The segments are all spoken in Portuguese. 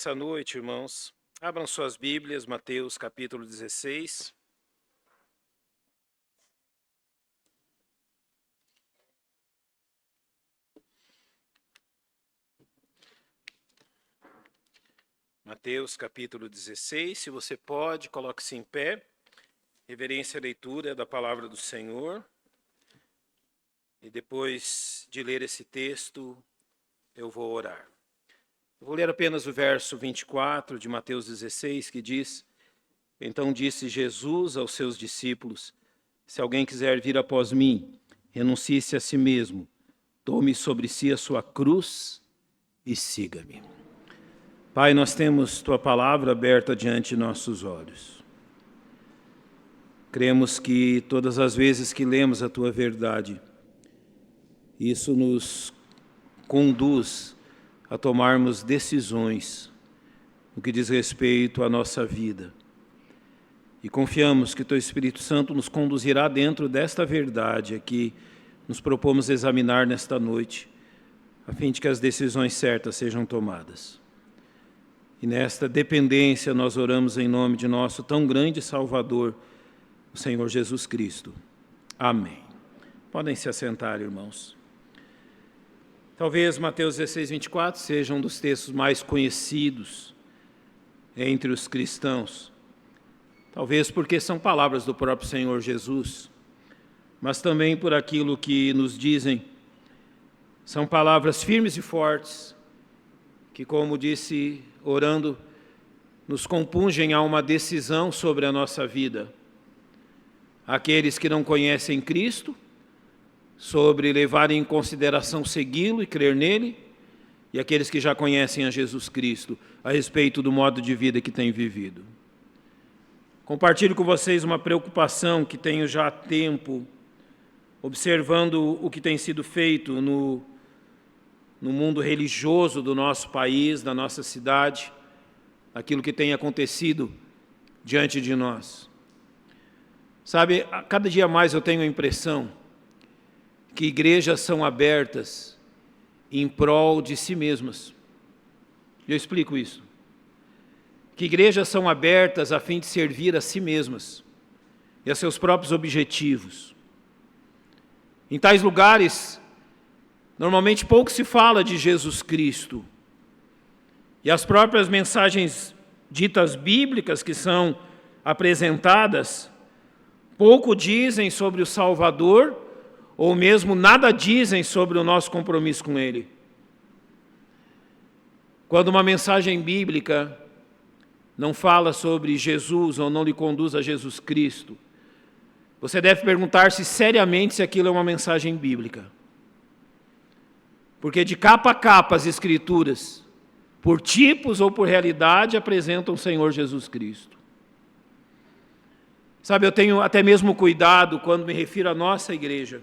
Essa noite, irmãos, abram suas Bíblias, Mateus capítulo 16. Mateus capítulo 16, se você pode, coloque-se em pé. Reverência à leitura da palavra do Senhor. E depois de ler esse texto, eu vou orar. Eu vou ler apenas o verso 24 de Mateus 16, que diz: Então disse Jesus aos seus discípulos: Se alguém quiser vir após mim, renuncie-se a si mesmo, tome sobre si a sua cruz e siga-me. Pai, nós temos Tua palavra aberta diante de nossos olhos. Cremos que todas as vezes que lemos a Tua verdade, isso nos conduz a tomarmos decisões no que diz respeito à nossa vida. E confiamos que Teu Espírito Santo nos conduzirá dentro desta verdade que nos propomos examinar nesta noite, a fim de que as decisões certas sejam tomadas. E nesta dependência nós oramos em nome de nosso tão grande Salvador, o Senhor Jesus Cristo. Amém. Podem se assentar, irmãos. Talvez Mateus 16, 24 seja um dos textos mais conhecidos entre os cristãos. Talvez porque são palavras do próprio Senhor Jesus, mas também por aquilo que nos dizem. São palavras firmes e fortes, que, como disse orando, nos compungem a uma decisão sobre a nossa vida. Aqueles que não conhecem Cristo, sobre levar em consideração segui-lo e crer nele, e aqueles que já conhecem a Jesus Cristo, a respeito do modo de vida que têm vivido. Compartilho com vocês uma preocupação que tenho já há tempo, observando o que tem sido feito no mundo religioso do nosso país, da nossa cidade, aquilo que tem acontecido diante de nós. Sabe, a cada dia mais eu tenho a impressão que igrejas são abertas em prol de si mesmas. Eu explico isso. Que igrejas são abertas a fim de servir a si mesmas e a seus próprios objetivos. Em tais lugares, normalmente pouco se fala de Jesus Cristo. E as próprias mensagens ditas bíblicas que são apresentadas, pouco dizem sobre o Salvador, ou mesmo nada dizem sobre o nosso compromisso com Ele. Quando uma mensagem bíblica não fala sobre Jesus ou não lhe conduz a Jesus Cristo, você deve perguntar-se seriamente se aquilo é uma mensagem bíblica. Porque de capa a capa as Escrituras, por tipos ou por realidade, apresentam o Senhor Jesus Cristo. Sabe, eu tenho até mesmo cuidado quando me refiro à nossa igreja.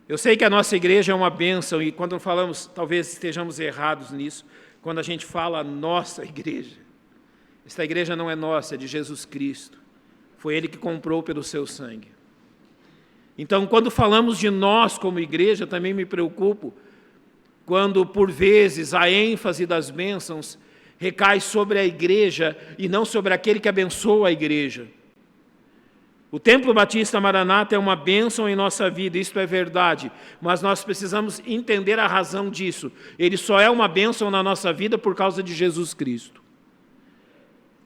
Eu sei que a nossa igreja é uma bênção e quando falamos, talvez estejamos errados nisso, quando a gente fala nossa igreja. Esta igreja não é nossa, é de Jesus Cristo. Foi Ele que comprou pelo seu sangue. Então, quando falamos de nós como igreja, também me preocupo quando, por vezes, a ênfase das bênçãos recai sobre a igreja e não sobre aquele que abençoa a igreja. O Templo Batista Maranata é uma bênção em nossa vida, isto é verdade, mas nós precisamos entender a razão disso. Ele só é uma bênção na nossa vida por causa de Jesus Cristo.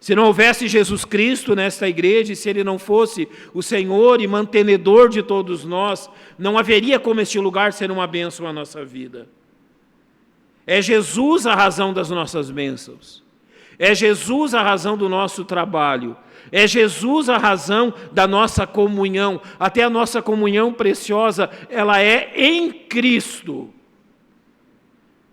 Se não houvesse Jesus Cristo nesta igreja, e se Ele não fosse o Senhor e mantenedor de todos nós, não haveria como este lugar ser uma bênção à nossa vida. É Jesus a razão das nossas bênçãos. É Jesus a razão do nosso trabalho. É Jesus a razão da nossa comunhão. Até a nossa comunhão preciosa, ela é em Cristo.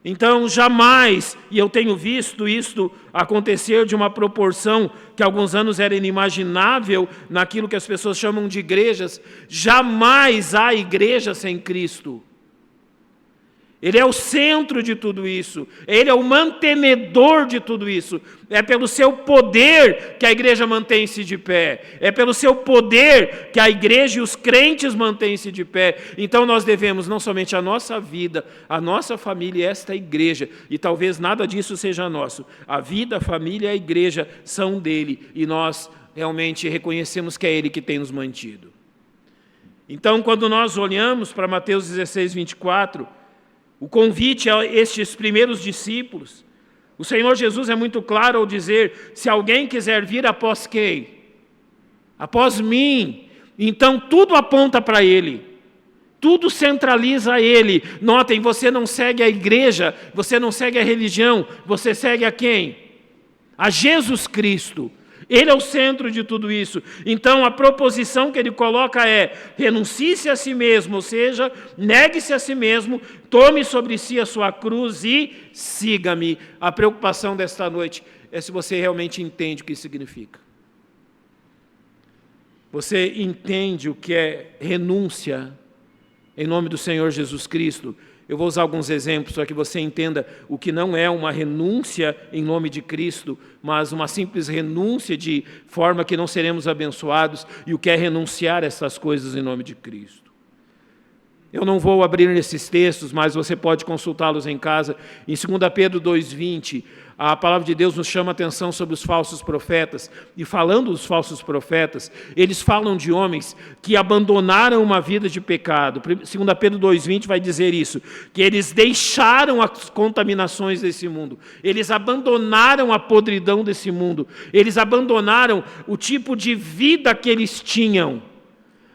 Então, jamais, e eu tenho visto isto acontecer de uma proporção que há alguns anos era inimaginável naquilo que as pessoas chamam de igrejas, jamais há igreja sem Cristo. Ele é o centro de tudo isso. Ele é o mantenedor de tudo isso. É pelo seu poder que a igreja mantém-se de pé. É pelo seu poder que a igreja e os crentes mantêm-se de pé. Então nós devemos não somente a nossa vida, a nossa família e esta igreja, e talvez nada disso seja nosso. A vida, a família e a igreja são dele, e nós realmente reconhecemos que é ele que tem nos mantido. Então, quando nós olhamos para Mateus 16, 24, o convite a estes primeiros discípulos, o Senhor Jesus é muito claro ao dizer: se alguém quiser vir após quem? Após mim. Então tudo aponta para Ele, tudo centraliza a Ele. Notem, você não segue a igreja, você não segue a religião, você segue a quem? A Jesus Cristo. Ele é o centro de tudo isso. Então a proposição que ele coloca é: renuncie-se a si mesmo, ou seja, negue-se a si mesmo, tome sobre si a sua cruz e siga-me. A preocupação desta noite é se você realmente entende o que isso significa. Você entende o que é renúncia em nome do Senhor Jesus Cristo? Eu vou usar alguns exemplos para que você entenda o que não é uma renúncia em nome de Cristo, mas uma simples renúncia de forma que não seremos abençoados, e o que é renunciar a essas coisas em nome de Cristo. Eu não vou abrir esses textos, mas você pode consultá-los em casa. Em 2 Pedro 2,20, a palavra de Deus nos chama a atenção sobre os falsos profetas. E falando dos falsos profetas, eles falam de homens que abandonaram uma vida de pecado. 2 Pedro 2,20 vai dizer isso, que eles deixaram as contaminações desse mundo. Eles abandonaram a podridão desse mundo. Eles abandonaram o tipo de vida que eles tinham.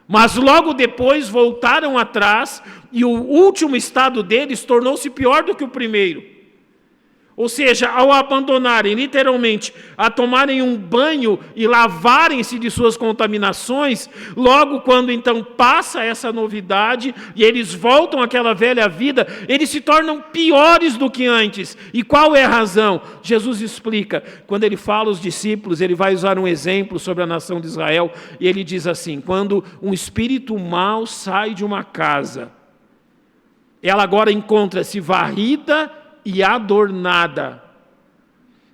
Mas logo depois voltaram atrás e o último estado deles tornou-se pior do que o primeiro. Ou seja, ao abandonarem, literalmente, a tomarem um banho e lavarem-se de suas contaminações, logo quando então passa essa novidade e eles voltam àquela velha vida, eles se tornam piores do que antes. E qual é a razão? Jesus explica. Quando ele fala aos discípulos, ele vai usar um exemplo sobre a nação de Israel, e ele diz assim: quando um espírito mau sai de uma casa, ela agora encontra-se varrida e adornada.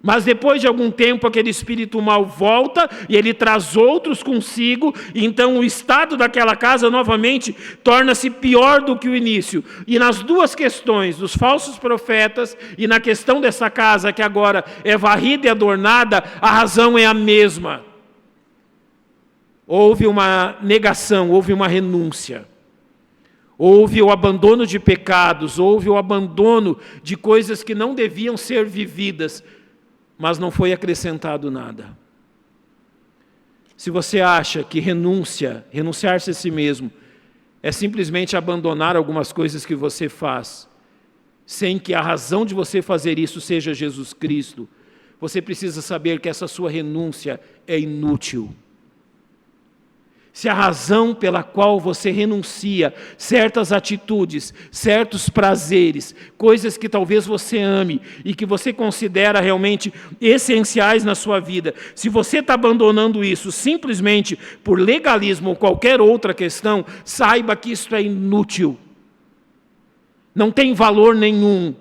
Mas depois de algum tempo aquele espírito mau volta e ele traz outros consigo, e então o estado daquela casa novamente torna-se pior do que o início. E nas duas questões, dos falsos profetas e na questão dessa casa que agora é varrida e adornada, a razão é a mesma. Houve uma negação, houve uma renúncia. Houve o abandono de pecados, houve o abandono de coisas que não deviam ser vividas, mas não foi acrescentado nada. Se você acha que renunciar-se a si mesmo, é simplesmente abandonar algumas coisas que você faz, sem que a razão de você fazer isso seja Jesus Cristo, você precisa saber que essa sua renúncia é inútil. Se a razão pela qual você renuncia certas atitudes, certos prazeres, coisas que talvez você ame e que você considera realmente essenciais na sua vida, se você está abandonando isso simplesmente por legalismo ou qualquer outra questão, saiba que isso é inútil. Não tem valor nenhum.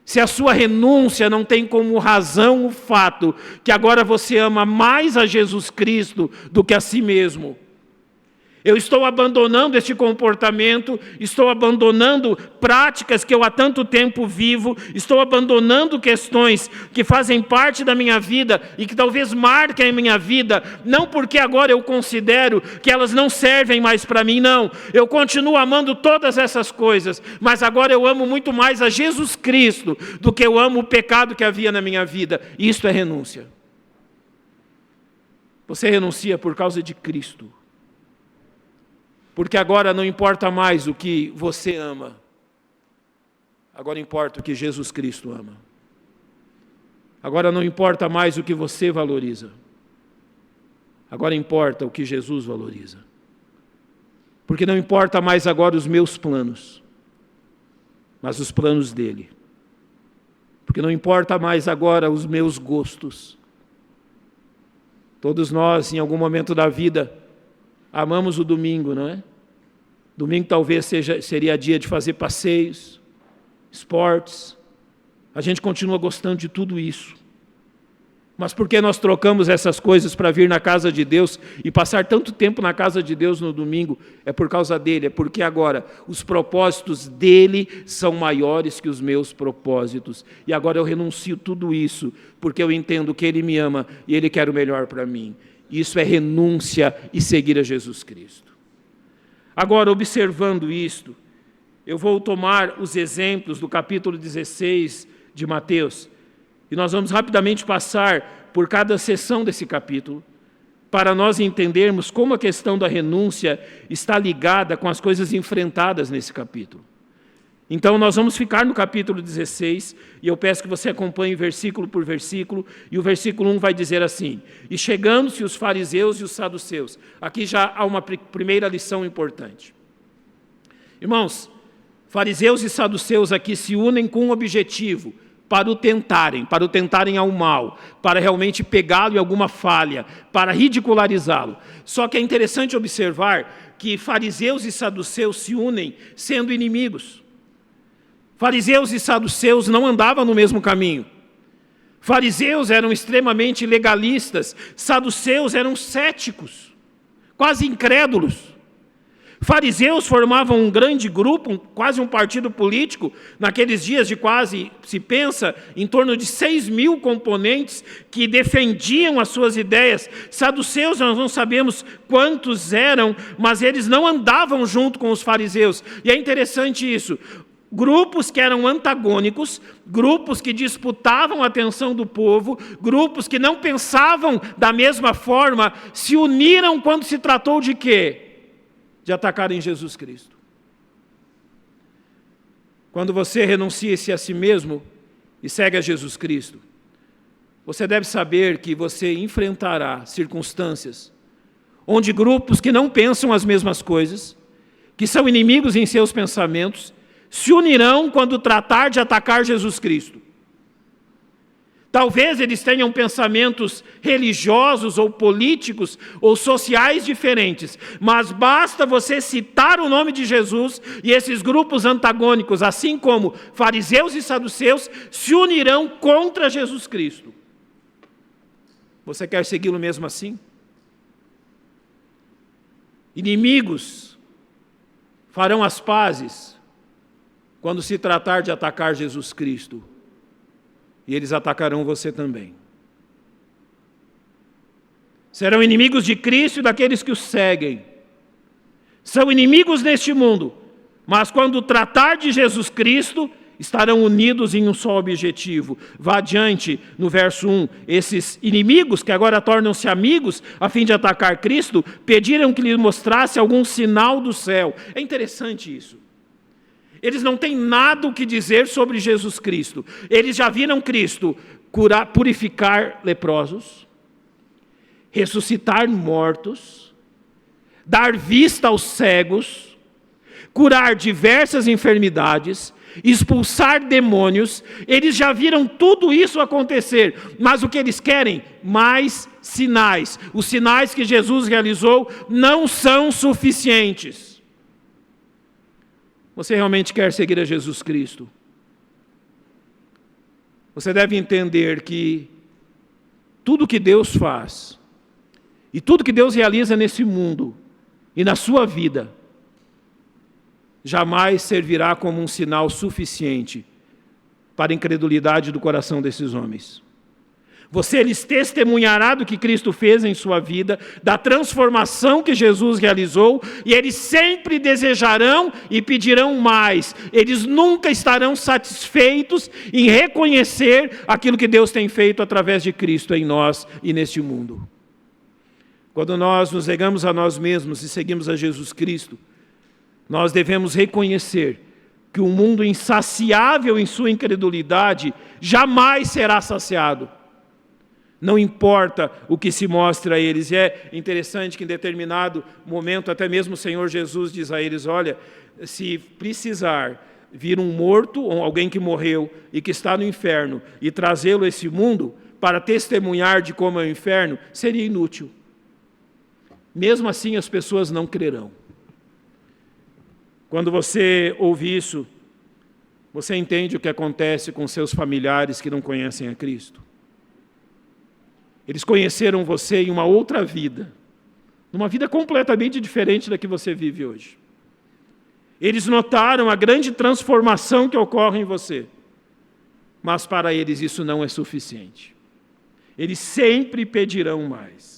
Se a sua renúncia não tem como razão o fato que agora você ama mais a Jesus Cristo do que a si mesmo. Eu estou abandonando este comportamento, estou abandonando práticas que eu há tanto tempo vivo, estou abandonando questões que fazem parte da minha vida e que talvez marquem a minha vida, não porque agora eu considero que elas não servem mais para mim, não. Eu continuo amando todas essas coisas, mas agora eu amo muito mais a Jesus Cristo do que eu amo o pecado que havia na minha vida. Isto é renúncia. Você renuncia por causa de Cristo. Porque agora não importa mais o que você ama. Agora importa o que Jesus Cristo ama. Agora não importa mais o que você valoriza. Agora importa o que Jesus valoriza. Porque não importa mais agora os meus planos, mas os planos dele. Porque não importa mais agora os meus gostos. Todos nós, em algum momento da vida, amamos o domingo, não é? Domingo talvez seria dia de fazer passeios, esportes. A gente continua gostando de tudo isso. Mas por que nós trocamos essas coisas para vir na casa de Deus e passar tanto tempo na casa de Deus no domingo? É por causa dele, é porque agora os propósitos dele são maiores que os meus propósitos. E agora eu renuncio tudo isso, porque eu entendo que ele me ama e ele quer o melhor para mim. Isso é renúncia e seguir a Jesus Cristo. Agora, observando isto, eu vou tomar os exemplos do capítulo 16 de Mateus, e nós vamos rapidamente passar por cada seção desse capítulo, para nós entendermos como a questão da renúncia está ligada com as coisas enfrentadas nesse capítulo. Então, nós vamos ficar no capítulo 16, e eu peço que você acompanhe versículo por versículo, e o versículo 1 vai dizer assim: e chegando-se os fariseus e os saduceus. Aqui já há uma primeira lição importante. Irmãos, fariseus e saduceus aqui se unem com um objetivo: para o tentarem ao mal, para realmente pegá-lo em alguma falha, para ridicularizá-lo. Só que é interessante observar que fariseus e saduceus se unem sendo inimigos. Fariseus e saduceus não andavam no mesmo caminho. Fariseus eram extremamente legalistas, saduceus eram céticos, quase incrédulos. Fariseus formavam um grande grupo, quase um partido político, naqueles dias de quase, se pensa, em torno de 6.000 componentes que defendiam as suas ideias. Saduceus, nós não sabemos quantos eram, mas eles não andavam junto com os fariseus. E é interessante isso. Grupos que eram antagônicos, grupos que disputavam a atenção do povo, grupos que não pensavam da mesma forma, se uniram quando se tratou de quê? De atacarem Jesus Cristo. Quando você renuncia-se a si mesmo e segue a Jesus Cristo, você deve saber que você enfrentará circunstâncias onde grupos que não pensam as mesmas coisas, que são inimigos em seus pensamentos, se unirão quando tratar de atacar Jesus Cristo. Talvez eles tenham pensamentos religiosos ou políticos ou sociais diferentes, mas basta você citar o nome de Jesus e esses grupos antagônicos, assim como fariseus e saduceus, se unirão contra Jesus Cristo. Você quer segui-lo mesmo assim? Inimigos farão as pazes quando se tratar de atacar Jesus Cristo. E eles atacarão você também. Serão inimigos de Cristo e daqueles que o seguem. São inimigos neste mundo, mas quando tratar de Jesus Cristo, estarão unidos em um só objetivo. Vá adiante no verso 1. Esses inimigos, que agora tornam-se amigos, a fim de atacar Cristo, pediram que lhe mostrasse algum sinal do céu. É interessante isso. Eles não têm nada o que dizer sobre Jesus Cristo. Eles já viram Cristo curar, purificar leprosos, ressuscitar mortos, dar vista aos cegos, curar diversas enfermidades, expulsar demônios. Eles já viram tudo isso acontecer, mas o que eles querem? Mais sinais. Os sinais que Jesus realizou não são suficientes. Você realmente quer seguir a Jesus Cristo? Você deve entender que tudo que Deus faz e tudo que Deus realiza nesse mundo e na sua vida jamais servirá como um sinal suficiente para a incredulidade do coração desses homens. Você lhes testemunhará do que Cristo fez em sua vida, da transformação que Jesus realizou, e eles sempre desejarão e pedirão mais. Eles nunca estarão satisfeitos em reconhecer aquilo que Deus tem feito através de Cristo em nós e neste mundo. Quando nós nos negamos a nós mesmos e seguimos a Jesus Cristo, nós devemos reconhecer que um mundo insaciável em sua incredulidade jamais será saciado. Não importa o que se mostra a eles. E é interessante que em determinado momento, até mesmo o Senhor Jesus diz a eles: olha, se precisar vir um morto, ou alguém que morreu e que está no inferno, e trazê-lo a esse mundo para testemunhar de como é o inferno, seria inútil. Mesmo assim, as pessoas não crerão. Quando você ouve isso, Você entende o que acontece com seus familiares que não conhecem a Cristo? Eles conheceram você em uma outra vida, numa vida completamente diferente da que você vive hoje. Eles notaram a grande transformação que ocorre em você, mas para eles isso não é suficiente. Eles sempre pedirão mais.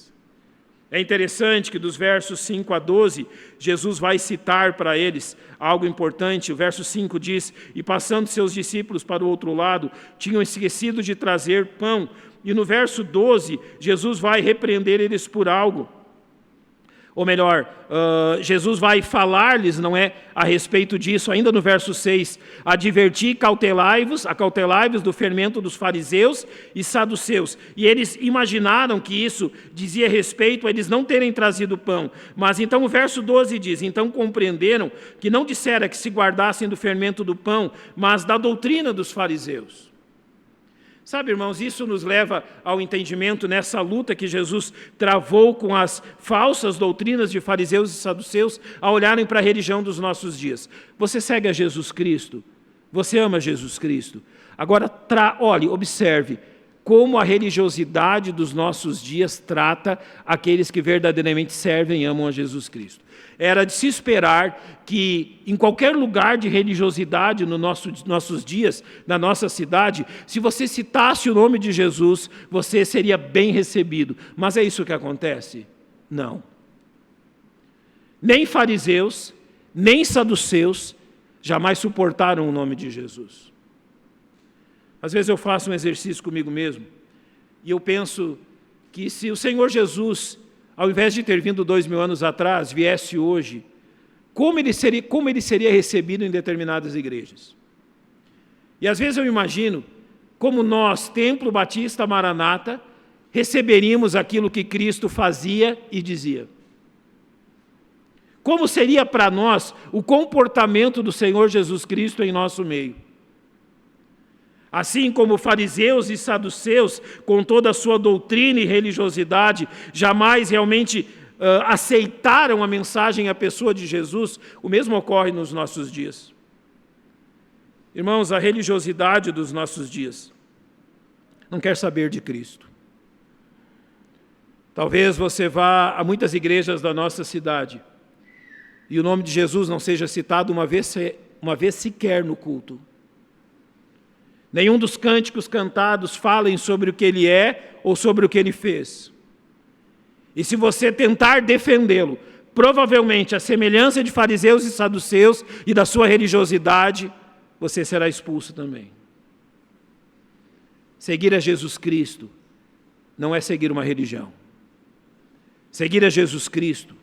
É interessante que dos versos 5 a 12, Jesus vai citar para eles algo importante. O verso 5 diz: e passando seus discípulos para o outro lado, tinham esquecido de trazer pão. E no verso 12, Jesus vai repreender eles por algo. Ou melhor, Jesus vai falar-lhes, não é, a respeito disso, ainda no verso 6, advertir, acautelai-vos do fermento dos fariseus e saduceus. E eles imaginaram que isso dizia respeito a eles não terem trazido pão. Mas então o verso 12 diz: então compreenderam que não dissera que se guardassem do fermento do pão, mas da doutrina dos fariseus. Sabe, irmãos, isso nos leva ao entendimento nessa luta que Jesus travou com as falsas doutrinas de fariseus e saduceus a olharem para a religião dos nossos dias. Você segue a Jesus Cristo? Você ama Jesus Cristo? Agora, olhe, observe como a religiosidade dos nossos dias trata aqueles que verdadeiramente servem e amam a Jesus Cristo. Era de se esperar que em qualquer lugar de religiosidade nos nossos dias, na nossa cidade, se você citasse o nome de Jesus, você seria bem recebido. Mas é isso que acontece? Não. Nem fariseus, nem saduceus jamais suportaram o nome de Jesus. Às vezes eu faço um exercício comigo mesmo e eu penso que se o Senhor Jesus, ao invés de ter vindo 2000 anos atrás, viesse hoje, como ele seria recebido em determinadas igrejas. E às vezes eu imagino como nós, Templo Batista Maranata, receberíamos aquilo que Cristo fazia e dizia. Como seria para nós o comportamento do Senhor Jesus Cristo em nosso meio? Assim como fariseus e saduceus, com toda a sua doutrina e religiosidade, jamais realmente aceitaram a mensagem e a pessoa de Jesus, o mesmo ocorre nos nossos dias. Irmãos, a religiosidade dos nossos dias não quer saber de Cristo. Talvez você vá a muitas igrejas da nossa cidade e o nome de Jesus não seja citado uma vez sequer no culto. Nenhum dos cânticos cantados falem sobre o que ele é ou sobre o que ele fez. E se você tentar defendê-lo, provavelmente a semelhança de fariseus e saduceus e da sua religiosidade, você será expulso também. Seguir a Jesus Cristo não é seguir uma religião. Seguir a Jesus Cristo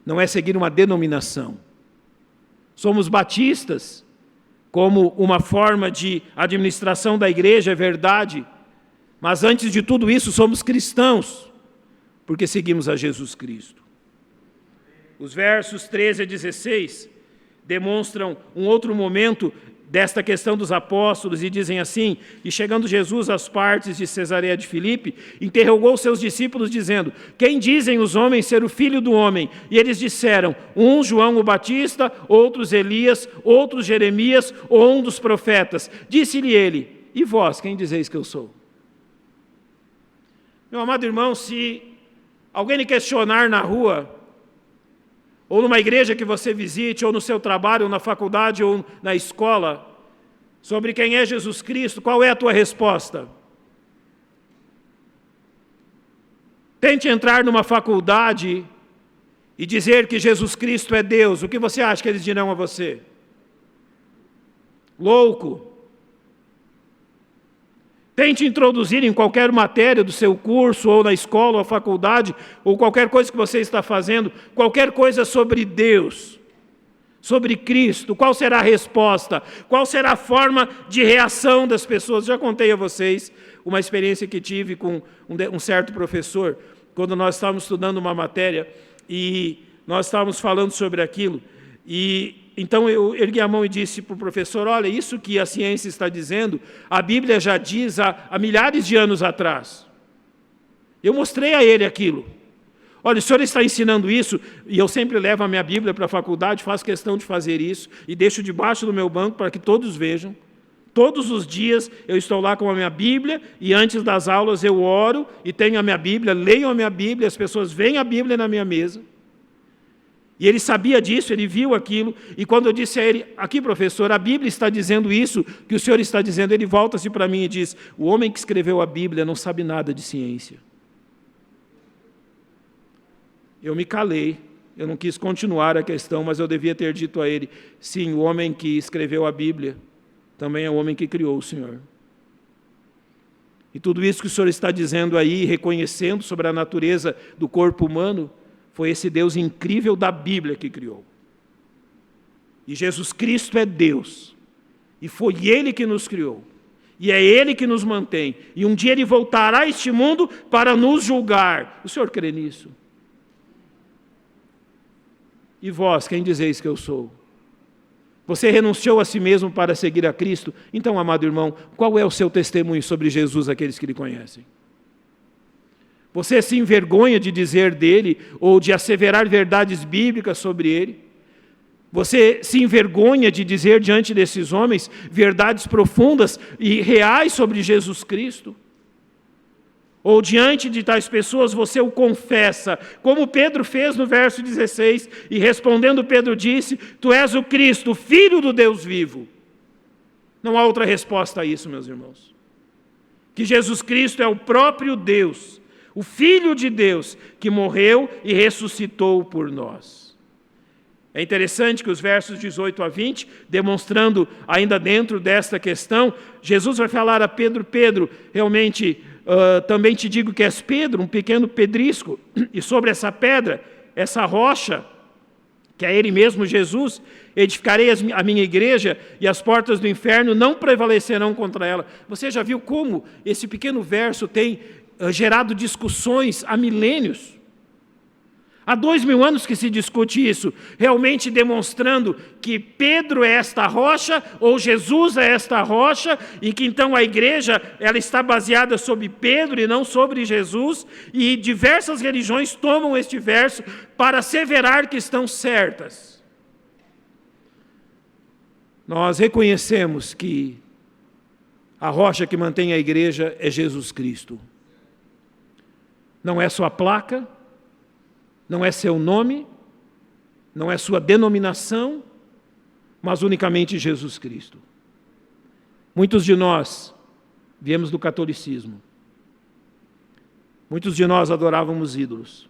não é seguir uma denominação. Somos batistas, como uma forma de administração da igreja, é verdade, mas antes de tudo isso somos cristãos, porque seguimos a Jesus Cristo. Os versos 13 a 16 demonstram um outro momento desta questão dos apóstolos e dizem assim: e chegando Jesus às partes de Cesareia de Filipe, interrogou seus discípulos dizendo: quem dizem os homens ser o filho do homem? E eles disseram: uns João o Batista, outros Elias, outros Jeremias ou um dos profetas. Disse-lhe ele: e vós, quem dizeis que eu sou? Meu amado irmão, se alguém lhe questionar na rua, ou numa igreja que você visite, ou no seu trabalho, ou na faculdade, ou na escola, sobre quem é Jesus Cristo, qual é a tua resposta? Tente entrar numa faculdade e dizer que Jesus Cristo é Deus. O que você acha que eles dirão a você? Louco. Tente introduzir em qualquer matéria do seu curso, ou na escola, ou na faculdade, ou qualquer coisa que você está fazendo, qualquer coisa sobre Deus, sobre Cristo. Qual será a resposta? Qual será a forma de reação das pessoas? Já contei a vocês uma experiência que tive com um certo professor, quando nós estávamos estudando uma matéria, e nós estávamos falando sobre aquilo, e então eu ergui a mão e disse para o professor: olha, isso que a ciência está dizendo, a Bíblia já diz há milhares de anos atrás. Eu mostrei a ele aquilo. Olha, o senhor está ensinando isso, e eu sempre levo a minha Bíblia para a faculdade, faço questão de fazer isso, e deixo debaixo do meu banco para que todos vejam. Todos os dias eu estou lá com a minha Bíblia e antes das aulas eu oro e tenho a minha Bíblia, leio a minha Bíblia, as pessoas veem a Bíblia na minha mesa. E ele sabia disso, ele viu aquilo, e quando eu disse a ele, aqui professor, a Bíblia está dizendo isso, que o senhor está dizendo, ele volta-se para mim e diz, o homem que escreveu a Bíblia não sabe nada de ciência. Eu me calei, eu não quis continuar a questão, mas eu devia ter dito a ele, sim, o homem que escreveu a Bíblia também é o homem que criou o Senhor. E tudo isso que o senhor está dizendo aí, reconhecendo sobre a natureza do corpo humano, foi esse Deus incrível da Bíblia que criou. E Jesus Cristo é Deus. E foi Ele que nos criou. E é Ele que nos mantém. E um dia Ele voltará a este mundo para nos julgar. O senhor crê nisso? E vós, quem dizeis que eu sou? Você renunciou a si mesmo para seguir a Cristo? Então, amado irmão, qual é o seu testemunho sobre Jesus, aqueles que lhe conhecem? Você se envergonha de dizer dele ou de asseverar verdades bíblicas sobre ele? Você se envergonha de dizer diante desses homens verdades profundas e reais sobre Jesus Cristo? Ou diante de tais pessoas você o confessa, como Pedro fez no verso 16, e respondendo Pedro disse, tu és o Cristo, o Filho do Deus vivo. Não há outra resposta a isso, meus irmãos. Que Jesus Cristo é o próprio Deus, o Filho de Deus, que morreu e ressuscitou por nós. É interessante que os versos 18 a 20, demonstrando ainda dentro desta questão, Jesus vai falar a Pedro, Pedro, realmente, também te digo que és Pedro, um pequeno pedrisco, e sobre essa pedra, essa rocha, que é Ele mesmo, Jesus, edificarei a minha igreja e as portas do inferno não prevalecerão contra ela. Você já viu como esse pequeno verso tem gerado discussões há milênios? Há 2000 anos que se discute isso, realmente demonstrando que Pedro é esta rocha, ou Jesus é esta rocha, e que então a igreja ela está baseada sobre Pedro e não sobre Jesus, e diversas religiões tomam este verso para asseverar que estão certas. Nós reconhecemos que a rocha que mantém a igreja é Jesus Cristo. Não é sua placa, não é seu nome, não é sua denominação, mas unicamente Jesus Cristo. Muitos de nós viemos do catolicismo. Muitos de nós adorávamos ídolos.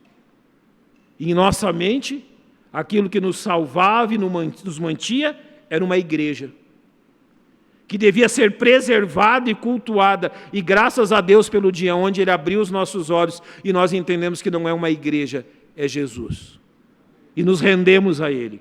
E em nossa mente, aquilo que nos salvava e nos mantinha era uma igreja, que devia ser preservada e cultuada, e graças a Deus pelo dia onde Ele abriu os nossos olhos, e nós entendemos que não é uma igreja, é Jesus. E nos rendemos a Ele.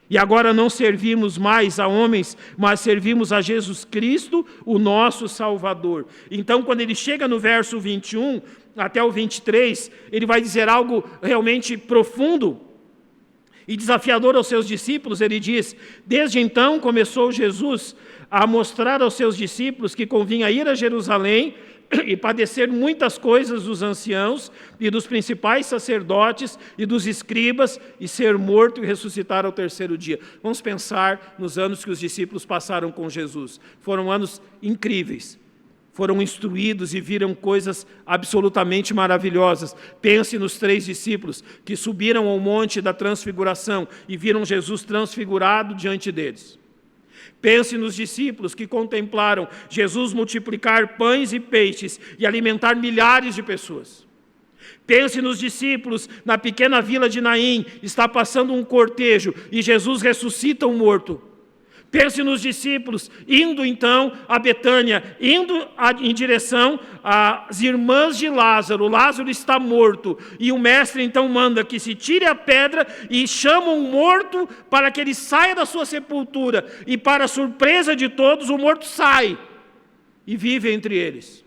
E agora não servimos mais a homens, mas servimos a Jesus Cristo, o nosso Salvador. Então, quando ele chega no verso 21 até o 23, ele vai dizer algo realmente profundo e desafiador aos seus discípulos. Ele diz, desde então começou Jesus a mostrar aos seus discípulos que convinha ir a Jerusalém e padecer muitas coisas dos anciãos e dos principais sacerdotes e dos escribas e ser morto e ressuscitar ao terceiro dia. Vamos pensar nos anos que os discípulos passaram com Jesus. Foram anos incríveis. Foram instruídos e viram coisas absolutamente maravilhosas. Pense nos 3 discípulos que subiram ao monte da transfiguração e viram Jesus transfigurado diante deles. Pense nos discípulos que contemplaram Jesus multiplicar pães e peixes e alimentar milhares de pessoas. Pense nos discípulos na pequena vila de Naim, está passando um cortejo e Jesus ressuscita um morto. Pense nos discípulos indo então a Betânia, indo em direção às irmãs de Lázaro. Lázaro está morto e o mestre então manda que se tire a pedra e chama um morto para que ele saia da sua sepultura. E para surpresa de todos, o morto sai e vive entre eles.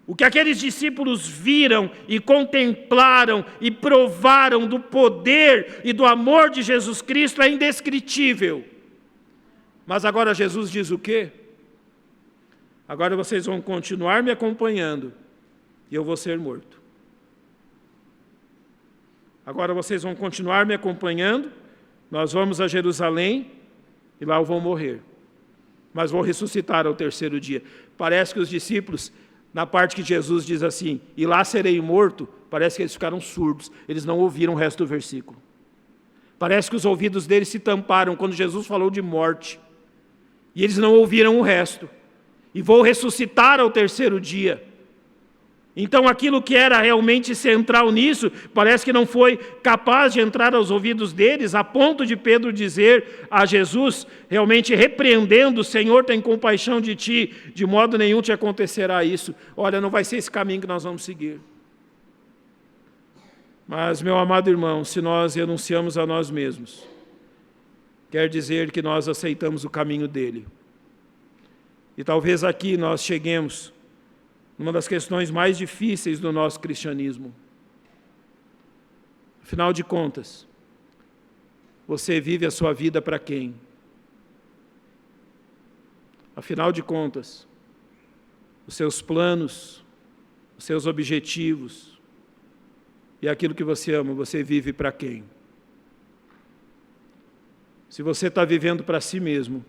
O que aqueles discípulos viram e contemplaram e provaram do poder e do amor de Jesus Cristo é indescritível. Mas agora Jesus diz o quê? Agora vocês vão continuar me acompanhando e eu vou ser morto. Agora vocês vão continuar me acompanhando, nós vamos a Jerusalém e lá eu vou morrer. mas vou ressuscitar ao terceiro dia. Parece que os discípulos, na parte que Jesus diz assim, e lá serei morto, parece que eles ficaram surdos, eles não ouviram o resto do versículo. Parece que os ouvidos deles se tamparam quando Jesus falou de morte, e eles não ouviram o resto. E vou ressuscitar ao terceiro dia. Então aquilo que era realmente central nisso, parece que não foi capaz de entrar aos ouvidos deles, a ponto de Pedro dizer a Jesus, realmente repreendendo: Senhor, tem compaixão de ti, de modo nenhum te acontecerá isso. Olha, não vai ser esse caminho que nós vamos seguir. Mas, meu amado irmão, se nós renunciamos a nós mesmos, quer dizer que nós aceitamos o caminho dele. E talvez aqui nós cheguemos numa das questões mais difíceis do nosso cristianismo. Afinal de contas, você vive a sua vida para quem? Afinal de contas, os seus planos, os seus objetivos e aquilo que você ama, você vive para quem? Se você está vivendo para si mesmo,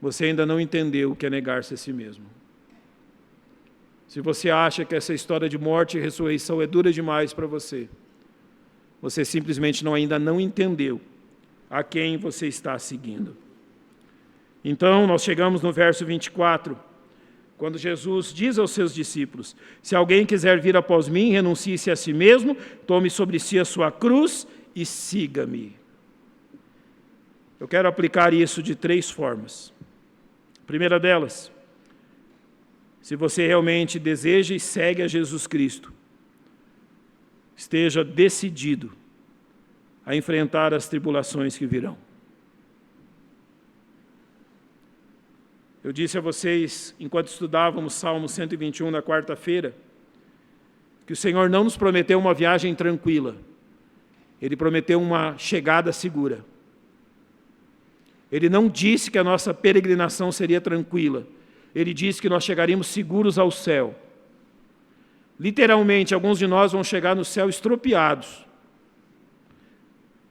você ainda não entendeu o que é negar-se a si mesmo. Se você acha que essa história de morte e ressurreição é dura demais para você, você simplesmente ainda não entendeu a quem você está seguindo. Então, nós chegamos no verso 24, quando Jesus diz aos seus discípulos: se alguém quiser vir após mim, renuncie-se a si mesmo, tome sobre si a sua cruz e siga-me. Eu quero aplicar isso de 3 formas. A primeira delas, se você realmente deseja e segue a Jesus Cristo, esteja decidido a enfrentar as tribulações que virão. Eu disse a vocês, enquanto estudávamos Salmo 121 na quarta-feira, que o Senhor não nos prometeu uma viagem tranquila, Ele prometeu uma chegada segura. Ele não disse que a nossa peregrinação seria tranquila. Ele disse que nós chegaríamos seguros ao céu. Literalmente, alguns de nós vão chegar no céu estropiados.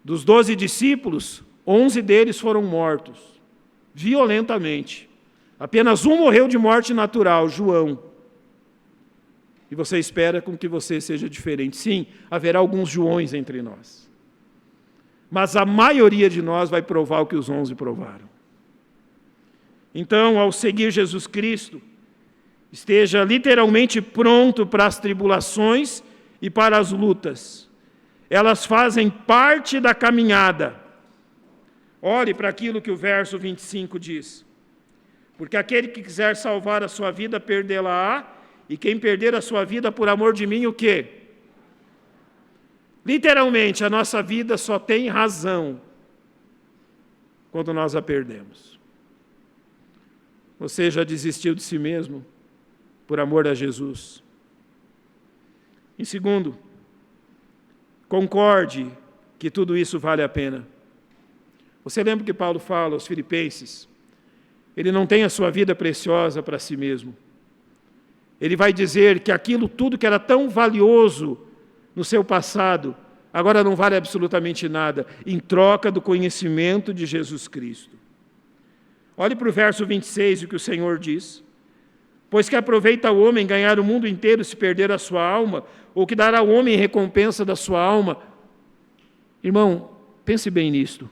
Dos 12 discípulos, 11 deles foram mortos, violentamente. Apenas um morreu de morte natural, João. E você espera com que você seja diferente. Sim, haverá alguns Joões entre nós. Mas a maioria de nós vai provar o que os 11 provaram. Então, ao seguir Jesus Cristo, esteja literalmente pronto para as tribulações e para as lutas. Elas fazem parte da caminhada. Olhe para aquilo que o verso 25 diz. Porque aquele que quiser salvar a sua vida, perdê-la-á, e quem perder a sua vida por amor de mim, o quê? Literalmente, a nossa vida só tem razão quando nós a perdemos. Você já desistiu de si mesmo por amor a Jesus? Em segundo, concorde que tudo isso vale a pena. Você lembra que Paulo fala aos Filipenses? Ele não tem a sua vida preciosa para si mesmo. Ele vai dizer que aquilo tudo que era tão valioso no seu passado, agora não vale absolutamente nada, em troca do conhecimento de Jesus Cristo. Olhe para o verso 26, o que o Senhor diz. Pois que aproveita o homem ganhar o mundo inteiro se perder a sua alma, ou que dará ao homem recompensa da sua alma. Irmão, pense bem nisto.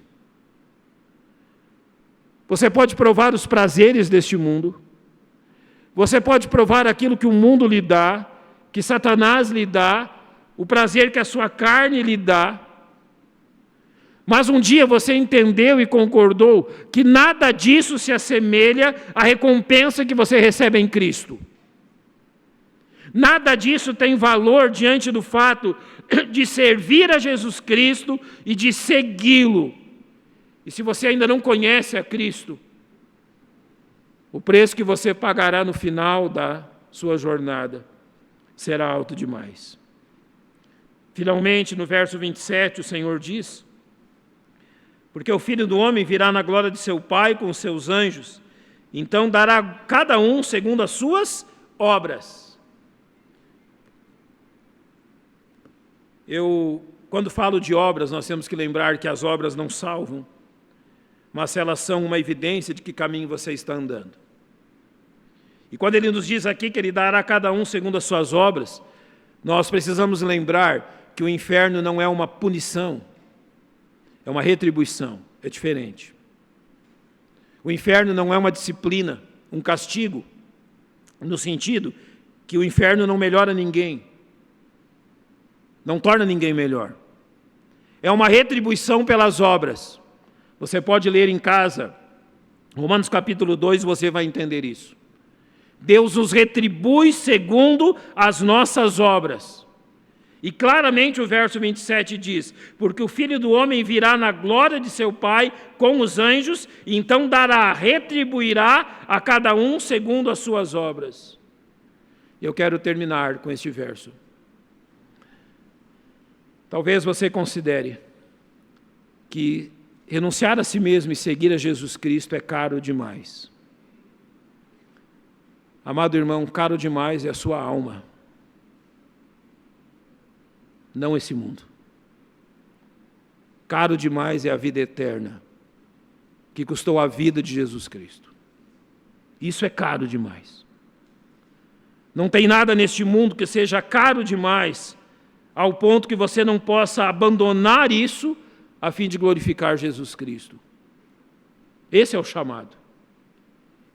Você pode provar os prazeres deste mundo, você pode provar aquilo que o mundo lhe dá, que Satanás lhe dá, o prazer que a sua carne lhe dá. Mas um dia você entendeu e concordou que nada disso se assemelha à recompensa que você recebe em Cristo. Nada disso tem valor diante do fato de servir a Jesus Cristo e de segui-lo. E se você ainda não conhece a Cristo, o preço que você pagará no final da sua jornada será alto demais. Finalmente, no verso 27, o Senhor diz: porque o Filho do Homem virá na glória de seu Pai com os seus anjos, então dará cada um segundo as suas obras. Quando falo de obras, nós temos que lembrar que as obras não salvam. mas elas são uma evidência de que caminho você está andando. E quando ele nos diz aqui que ele dará a cada um segundo as suas obras, nós precisamos lembrar que o inferno não é uma punição, é uma retribuição, é diferente. O inferno não é uma disciplina, um castigo, no sentido que o inferno não melhora ninguém, não torna ninguém melhor. É uma retribuição pelas obras. Você pode ler em casa, Romanos capítulo 2, você vai entender isso. Deus nos retribui segundo as nossas obras. E claramente o verso 27 diz: porque o Filho do Homem virá na glória de seu Pai com os anjos, e então retribuirá a cada um segundo as suas obras. Eu quero terminar com este verso. Talvez você considere que renunciar a si mesmo e seguir a Jesus Cristo é caro demais. Amado irmão, caro demais é a sua alma, não esse mundo. Caro demais é a vida eterna, que custou a vida de Jesus Cristo. Isso é caro demais. Não tem nada neste mundo que seja caro demais, ao ponto que você não possa abandonar isso a fim de glorificar Jesus Cristo. Esse é o chamado.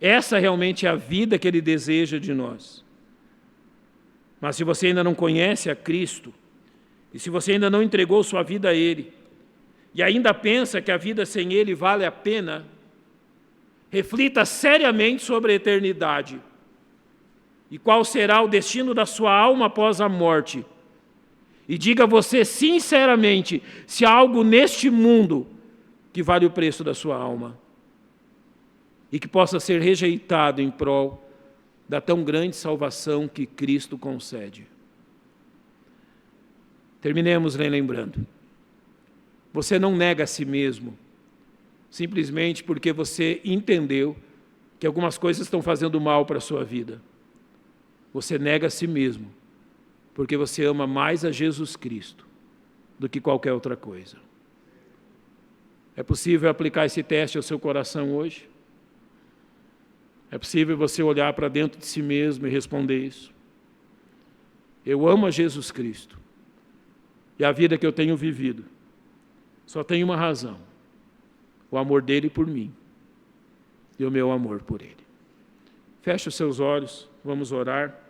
Essa realmente é a vida que Ele deseja de nós. Mas se você ainda não conhece a Cristo, e se você ainda não entregou sua vida a Ele, e ainda pensa que a vida sem Ele vale a pena, reflita seriamente sobre a eternidade. E qual será o destino da sua alma após a morte. E diga a você sinceramente se há algo neste mundo que vale o preço da sua alma. E que possa ser rejeitado em prol da tão grande salvação que Cristo concede. Terminemos lembrando. Você não nega a si mesmo, simplesmente porque você entendeu que algumas coisas estão fazendo mal para a sua vida. Você nega a si mesmo, porque você ama mais a Jesus Cristo do que qualquer outra coisa. É possível aplicar esse teste ao seu coração hoje? É possível você olhar para dentro de si mesmo e responder isso? Eu amo a Jesus Cristo. E a vida que eu tenho vivido só tem uma razão: o amor dele por mim e o meu amor por ele. Feche os seus olhos, vamos orar.